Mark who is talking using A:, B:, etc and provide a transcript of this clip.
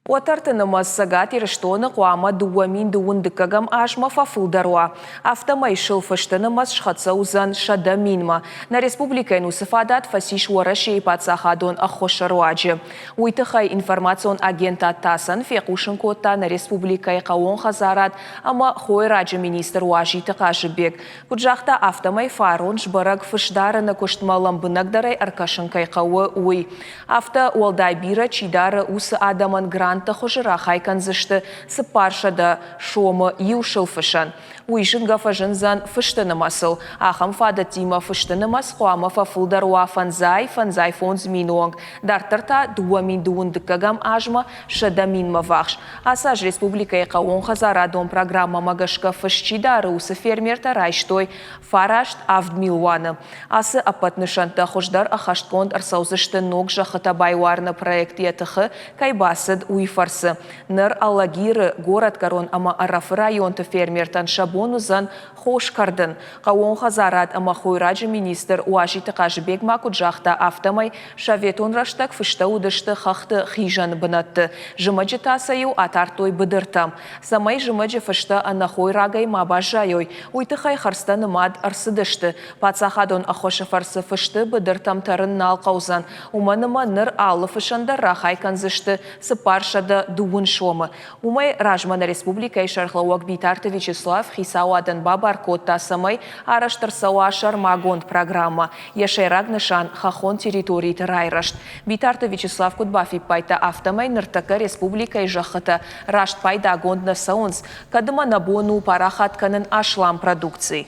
A: Уæтәрты Цæгат Ирыстоны қуама дуамин дуындыкагам ажма фæфылдæр. Афтәмәй сыл-фысты схæццæ узан шада минмæ. На республикæйән фадат фасиш Уæрәсейы Паддзахадон аххушы руаджы. Уæзыты Хъæй информацион агентад ТАСС-æн фехъусын кодта на республикæйы хъæауон-хæдзарад ама хъуамæ министр Уазиты Хъазыбег. Паддзахта Афтәмәй фарон жбараг фышдарыны куштмалам бынагдары аркашынкай қауы уй. Афта уалдай бира чидары усы адаман гранта хожыра хайканзышты сыпаршада шомы юшыл-фышан. Уйшынга фажынзан фыштынымасыл. Ахам фадат тима фыштынымас хъуамæ фæфылдæр фанзай фонз минонг. Дартырта дуамин дуындыкагам ажма шада минмæ вахш. Асаж республикæйы хъæууон-хæдзарадон программа магашка фышчидары усы фермерта райштой фарашт авдмилуаны. Асы апатнышанта хождар ахаштконд арсаузышты ног жахытабайварны проект етыхы кайбасыд уйфарсы. Ныр аллагиры город корон ама арафы районты фермертан шабонузан хош кардын. Хъæууон-хæдзарад ама уәрәджы министр Уазиты Хъазыбег макуджахта Афтәмәй шаветон раштак фышта удышты хатты хижан бынатты. Жымаджы тасайу атартой быдыртам. Самай жымаджы фышта ана хойрагай мабажайой. Уæтәрты Хъæй харстаны мад арсыдышты. Паддзахадон ахошы фарсы фышты быдыртам тарын нал қаузан. Уманыма ныр алы фышанда рахай канзышты сыпаршада дуын шомы. Умай ражмана республикәйы шархлауак Уәтәрты Вячеслав хисауадан бабар кодта самай араштырсауа шармагонд программа. Яшайраг нышан хахон территории райрашт. Уәтәрты Вячеслав кудбафи пайта Афтәмәй ныртака республикәйы жахыта рашт пайда гондна саунс. Кадыма набону парахатканын ашлам продукции.